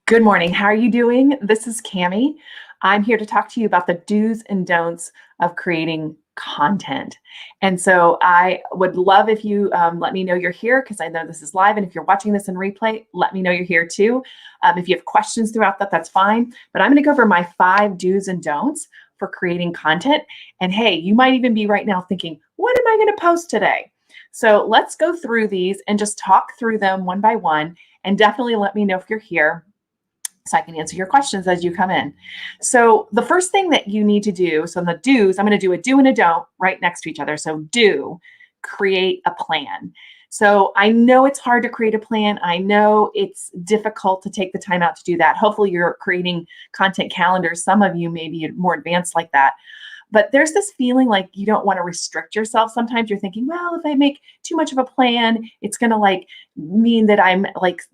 Good morning. How are you doing? This is Cami. I'm here to talk to you about the do's and don'ts of creating content. And so I would love if you let me know you're here because I know this is live. And if you're watching this in replay, let me know you're here too. If you have questions throughout that, that's fine. But I'm going to go over my 5 do's and don'ts for creating content. And hey, you might even be right now thinking, what am I going to post today? So let's go through these and just talk through them one by one. And definitely let me know if you're here so I can answer your questions as you come in. So the first thing that you need to do, so in the do's, I'm going to do a do and a don't right next to each other. So do, create a plan. So I know it's hard to create a plan. I know it's difficult to take the time out to do that. Hopefully you're creating content calendars. Some of you may be more advanced like that. But there's this feeling like you don't want to restrict yourself. Sometimes you're thinking, well, if I make too much of a plan, it's going to mean that I'm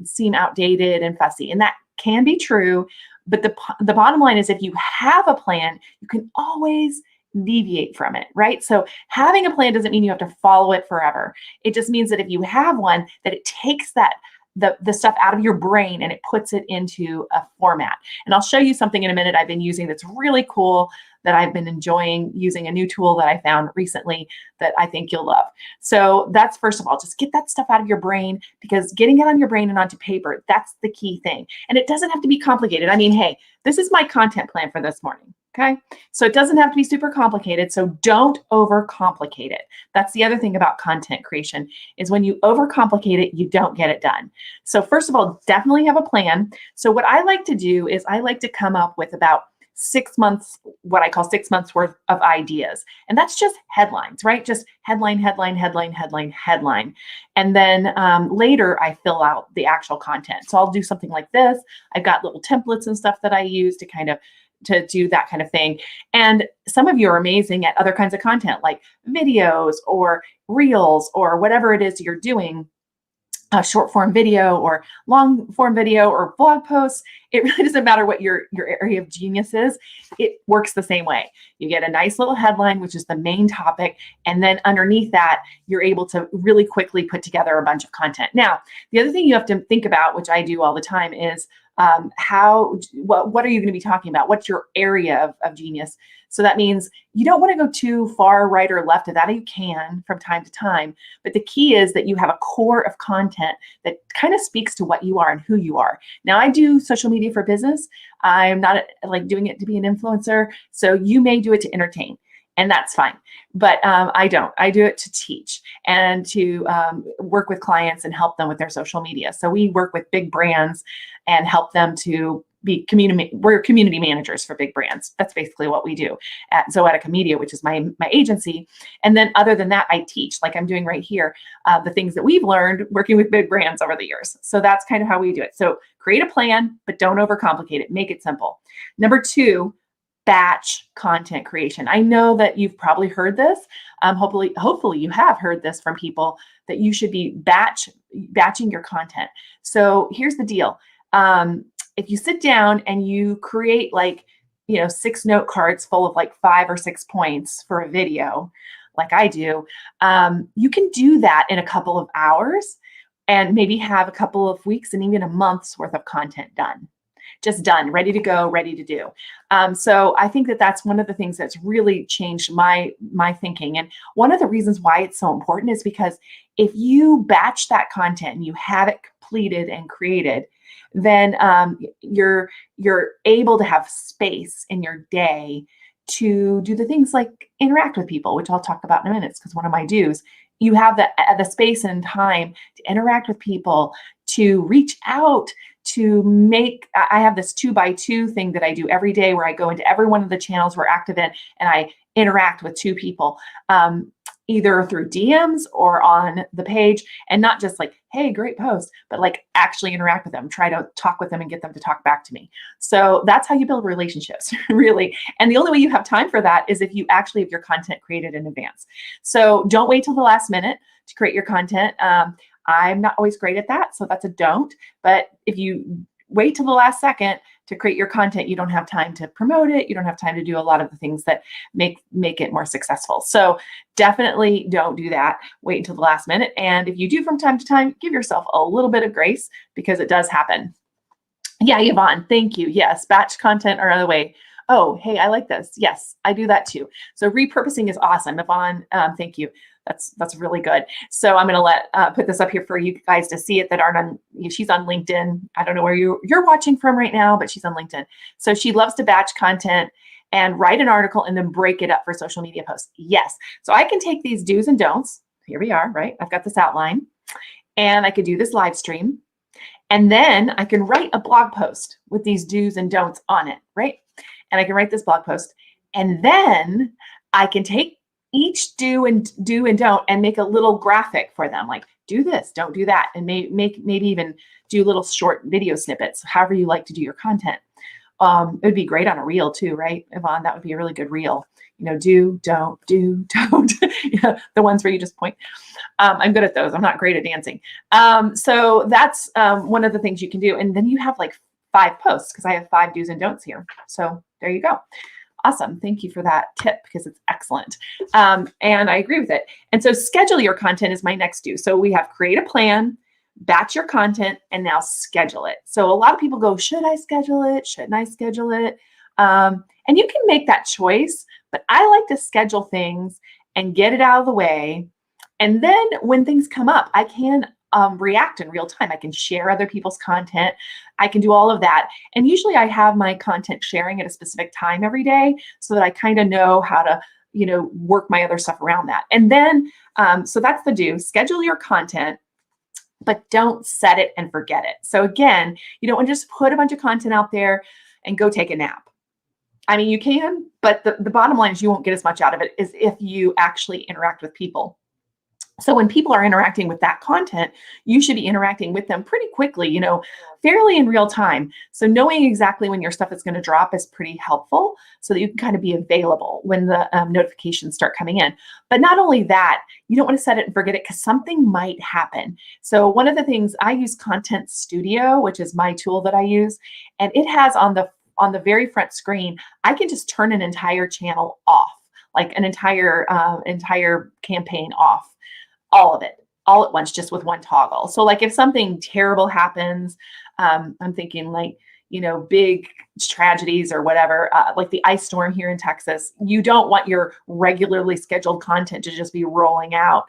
seem outdated and fussy. And that can be true. But the bottom line is if you have a plan, you can always deviate from it, right? So having a plan doesn't mean you have to follow it forever. It just means that if you have one, that it takes the stuff out of your brain and it puts it into a format. And I'll show you something in a minute I've been using that's really cool that I've been enjoying using, a new tool that I found recently that I think you'll love. So that's first of all, just get that stuff out of your brain, because getting it on your brain and onto paper, that's the key thing. And it doesn't have to be complicated. I mean, hey, this is my content plan for this morning. Okay. So it doesn't have to be super complicated. So don't overcomplicate it. That's the other thing about content creation is when you overcomplicate it, you don't get it done. So first of all, definitely have a plan. So what I like to do is I like to come up with about 6 months, what I call 6 months worth of ideas. And that's just headlines, right? Just headline, headline, headline, headline, headline. And then later I fill out the actual content. So I'll do something like this. I've got little templates and stuff that I use to do that kind of thing. And some of you are amazing at other kinds of content like videos or reels or whatever it is you're doing. A short form video or long form video or blog posts. It really doesn't matter what your area of genius is. It works the same way. You get a nice little headline, which is the main topic. And then underneath that, you're able to really quickly put together a bunch of content. Now, the other thing you have to think about, which I do all the time, is what are you going to be talking about? What's your area of genius? So that means you don't want to go too far right or left of that. You can from time to time, but the key is that you have a core of content that kind of speaks to what you are and who you are. Now, I do social media for business. I'm not doing it to be an influencer. So you may do it to entertain. And that's fine. But I don't. I do it to teach and to work with clients and help them with their social media. So we work with big brands and help them to be we're community managers for big brands. That's basically what we do at Zoetica Media, which is my agency. And then other than that, I teach, like I'm doing right here, the things that we've learned working with big brands over the years. So that's kind of how we do it. So create a plan, but don't overcomplicate it. Make it simple. Number 2, batch content creation. I know that you've probably heard this. Hopefully you have heard this from people that you should be batching your content. So here's the deal. If you sit down and you create 6 note cards full of 5 or 6 points for a video, like I do, you can do that in a couple of hours and maybe have a couple of weeks and even a month's worth of content done. Just done, ready to go, ready to do. So I think that that's one of the things that's really changed my thinking. And one of the reasons why it's so important is because if you batch that content and you have it completed and created, then you're able to have space in your day to do the things like interact with people, which I'll talk about in a minute, because one of my do's. You have the space and time to interact with people, to reach out, I have this 2x2 thing that I do every day where I go into every one of the channels we're active in and I interact with 2 people, either through DMs or on the page, and not just hey, great post, but actually interact with them, try to talk with them and get them to talk back to me. So that's how you build relationships, really. And the only way you have time for that is if you actually have your content created in advance. So don't wait till the last minute to create your content. I'm not always great at that, so that's a don't. But if you wait till the last second to create your content, you don't have time to promote it. You don't have time to do a lot of the things that make it more successful. So definitely don't do that. Wait until the last minute. And if you do from time to time, give yourself a little bit of grace, because it does happen. Yeah, Yvonne, thank you. Yes, batch content or other way. Oh, hey, I like this. Yes, I do that too. So repurposing is awesome. Yvonne, thank you. That's really good. So I'm going to put this up here for you guys to see it that aren't on. She's on LinkedIn. I don't know where you're watching from right now, but she's on LinkedIn. So she loves to batch content and write an article and then break it up for social media posts. Yes. So I can take these do's and don'ts. Here we are, right? I've got this outline, and I could do this live stream. And then I can write a blog post with these do's and don'ts on it, right? And I can write this blog post. And then I can take each do and don't and make a little graphic for them, like do this, don't do that, and maybe even do little short video snippets, however you like to do your content. It would be great on a reel too, right, Yvonne? That would be a really good reel. Do, don't, yeah, the ones where you just point. I'm good at those. I'm not great at dancing. So that's one of the things you can do. And then you have like 5 posts because I have 5 do's and don'ts here. So there you go. Awesome. Thank you for that tip because it's excellent. And I agree with it. And so schedule your content is my next do. So we have create a plan, batch your content, and now schedule it. So a lot of people go, should I schedule it? Shouldn't I schedule it? And you can make that choice, but I like to schedule things and get it out of the way. And then when things come up, I can react in real time. I can share other people's content. I can do all of that. And usually I have my content sharing at a specific time every day so that I kind of know how to, work my other stuff around that. And then, so that's the do. Schedule your content, but don't set it and forget it. So again, you don't want to just put a bunch of content out there and go take a nap. I mean, you can, but the bottom line is you won't get as much out of it as if you actually interact with people. So when people are interacting with that content, you should be interacting with them pretty quickly, fairly in real time. So knowing exactly when your stuff is going to drop is pretty helpful so that you can kind of be available when the notifications start coming in. But not only that, you don't want to set it and forget it because something might happen. So one of the things I use Content Studio, which is my tool that I use, and it has on the very front screen, I can just turn an entire channel off, like an entire campaign off. All of it, all at once, just with one toggle. So like if something terrible happens, I'm thinking like, big tragedies or whatever, like the ice storm here in Texas, you don't want your regularly scheduled content to just be rolling out.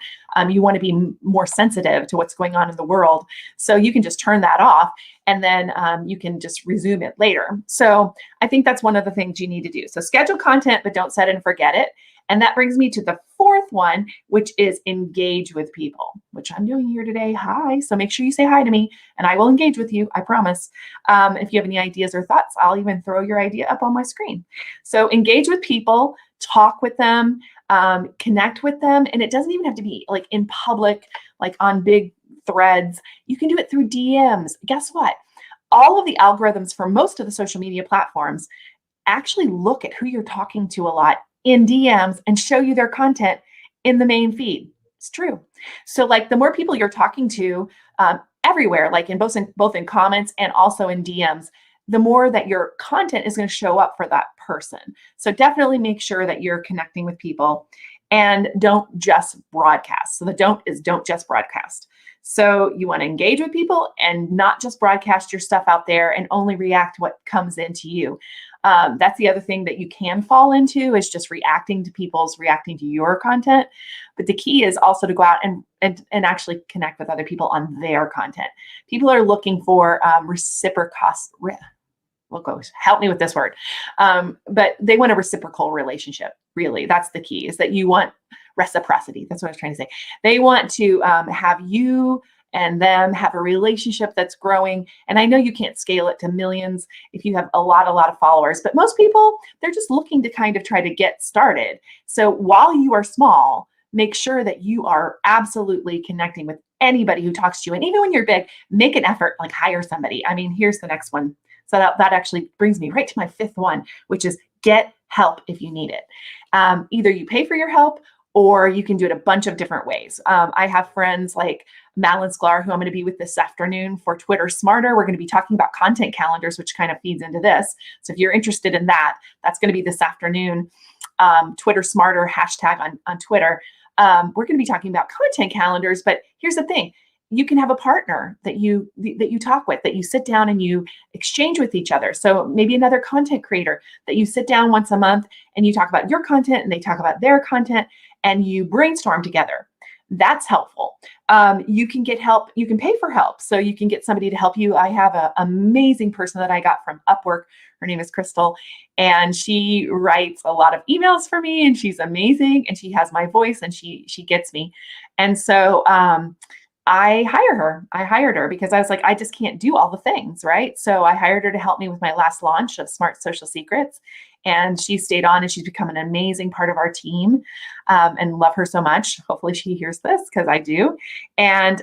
You want to be more sensitive to what's going on in the world. So you can just turn that off and then you can just resume it later. So I think that's one of the things you need to do. So schedule content, but don't set it and forget it. And that brings me to the 4th one, which is engage with people, which I'm doing here today. Hi. So make sure you say hi to me and I will engage with you. I promise. If you have any ideas or thoughts, I'll even throw your idea up on my screen. So engage with people, talk with them, connect with them. And it doesn't even have to be like in public, like on big threads. You can do it through DMs. Guess what? All of the algorithms for most of the social media platforms actually look at who you're talking to a lot in DMs and show you their content in the main feed. It's true. So like the more people you're talking to everywhere, like in both in comments and also in DMs, the more that your content is going to show up for that person. So definitely make sure that you're connecting with people and don't just broadcast. So the don't is don't just broadcast. So you want to engage with people and not just broadcast your stuff out there and only react what comes into you. That's the other thing that you can fall into is just reacting to your content. But the key is also to go out and actually connect with other people on their content. People are looking for help me with this word. But they want a reciprocal relationship. Really, that's the key, is that you want reciprocity. That's what I was trying to say. They want to have you and them have a relationship that's growing. And I know you can't scale it to millions if you have a lot of followers, but most people, they're just looking to kind of try to get started. So while you are small, make sure that you are absolutely connecting with anybody who talks to you. And even when you're big, make an effort, like hire somebody. I mean, here's the next one. So that actually brings me right to my 5th one, which is get help if you need it. Either you pay for your help or you can do it a bunch of different ways. I have friends like Madeline Sklar, who I'm going to be with this afternoon for Twitter Smarter. We're going to be talking about content calendars, which kind of feeds into this. So if you're interested in that, that's going to be this afternoon. Twitter Smarter hashtag on Twitter. We're going to be talking about content calendars, but here's the thing. you can have a partner that you talk with, that you sit down and you exchange with each other. So maybe another content creator that you sit down once a month and you talk about your content and they talk about their content and you brainstorm together. That's helpful. You can get help. You can pay for help. So you can get somebody to help you. I have an amazing person that I got from Upwork. Her name is Crystal, and she writes a lot of emails for me, and she's amazing, and she has my voice, and she gets me. And so I hired her because I was like, I just can't do all the things, right? So I hired her to help me with my last launch of Smart Social Secrets. And she stayed on and she's become an amazing part of our team, and love her so much. Hopefully she hears this because I do. And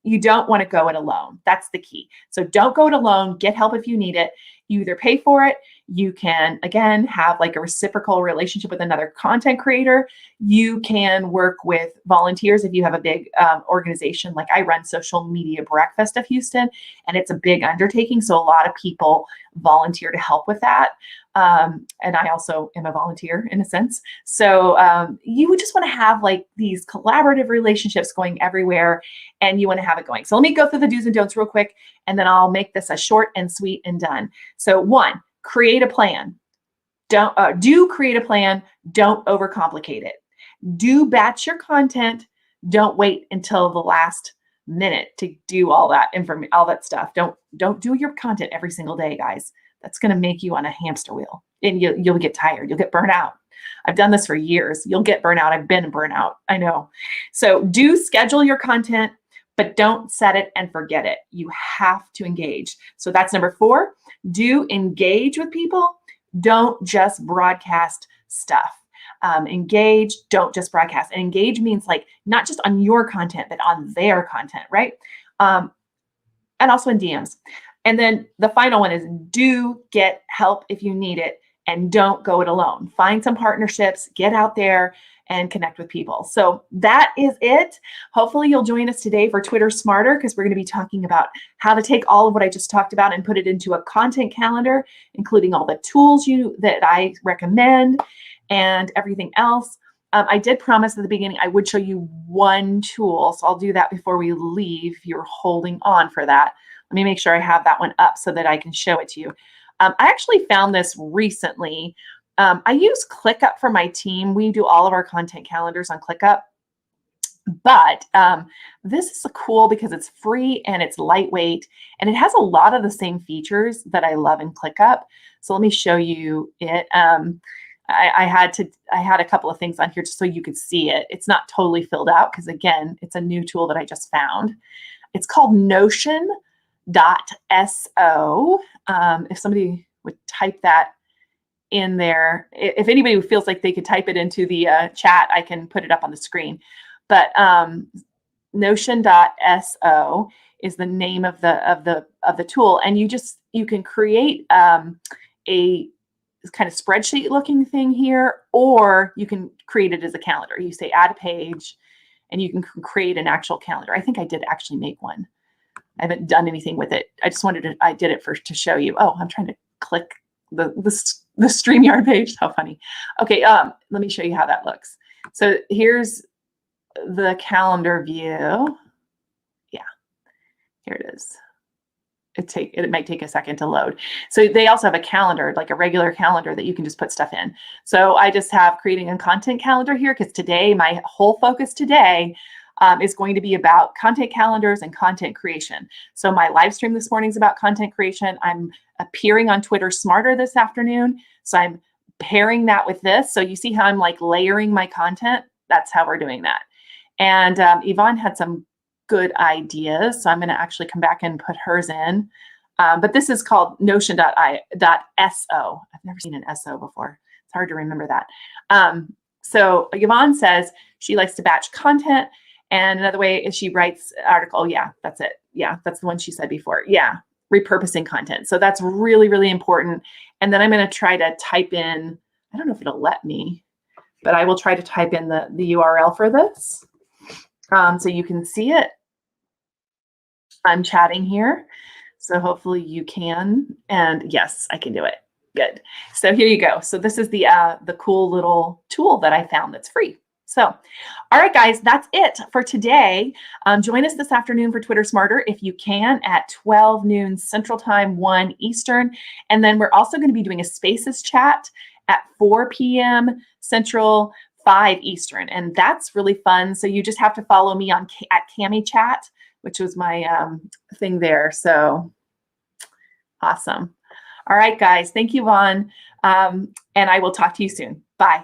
you don't want to go it alone. That's the key. So don't go it alone. Get help if you need it. You either pay for it. You can, again, have like a reciprocal relationship with another content creator. You can work with volunteers if you have a big organization. Like I run Social Media Breakfast of Houston, and it's a big undertaking. So a lot of people volunteer to help with that. And I also am a volunteer in a sense. So you would just want to have like these collaborative relationships going everywhere, and you want to have it going. So let me go through the do's and don'ts real quick, and then I'll make this a short and sweet and done. So 1, create a plan. Do create a plan. Don't overcomplicate it. Do batch your content. Don't wait until the last minute to do all that information, all that stuff. Don't do your content every single day, guys. That's going to make you on a hamster wheel, and you'll get tired. You'll get burnt out. I've done this for years. You'll get burnt out. I've been burnt out. I know. So do schedule your content, but don't set it and forget it. You have to engage. So that's number 4. Do engage with people. Don't just broadcast stuff. Engage, don't just broadcast. And engage means like not just on your content, but on their content, right? And also in DMs. And then the final one is do get help if you need it, and don't go it alone. Find some partnerships, get out there and connect with people. So that is it. Hopefully you'll join us today for Twitter Smarter, because we're going to be talking about how to take all of what I just talked about and put it into a content calendar, including all the tools that I recommend and everything else. I did promise at the beginning I would show you one tool, so I'll do that before we leave if you're holding on for that. Let me make sure I have that one up so that I can show it to you. I actually found this recently. I use ClickUp for my team. We do all of our content calendars on ClickUp. But this is cool because it's free and it's lightweight, and it has a lot of the same features that I love in ClickUp. So let me show you it. I had a couple of things on here just so you could see it. It's not totally filled out because, again, it's a new tool that I just found. It's called Notion.so. If somebody would type that in there, if anybody feels like they could type it into the chat, I can put it up on the screen. But Notion.so is the name of the tool, and you can create a kind of spreadsheet looking thing here, or you can create it as a calendar. You say add a page, and you can create an actual calendar. I think I did actually make one. I haven't done anything with it. I just I did it first to show you. Oh, I'm trying to click the StreamYard page. How funny. Okay, let me show you how that looks. So here's the calendar view. Yeah, here it is. It might take a second to load. So they also have a calendar, like a regular calendar that you can just put stuff in. So I just have creating a content calendar here because today, my whole focus today is going to be about content calendars and content creation. So my live stream this morning is about content creation. I'm appearing on Twitter Smarter this afternoon. So I'm pairing that with this. So you see how I'm like layering my content? That's how we're doing that. And Yvonne had some good ideas. So I'm going to actually come back and put hers in. But this is called Notion.so. I've never seen an SO before. It's hard to remember that. So Yvonne says she likes to batch content. And another way is she writes article. Oh, yeah, that's it. Yeah, that's the one she said before. Yeah, repurposing content. So that's really, really important. And then I'm going to try to type in, I don't know if it'll let me, but I will try to type in the URL for this so you can see it. I'm chatting here, so hopefully you can. And yes, I can do it. Good. So here you go. So this is the cool little tool that I found that's free. So, all right, guys, that's it for today. Join us this afternoon for Twitter Smarter if you can at 12 noon Central Time, 1 Eastern. And then we're also going to be doing a Spaces chat at 4 p.m. Central, 5 Eastern. And that's really fun. So you just have to follow me on at Cami Chat, which was my thing there. So awesome. All right, guys. Thank you, Vaughn. And I will talk to you soon. Bye.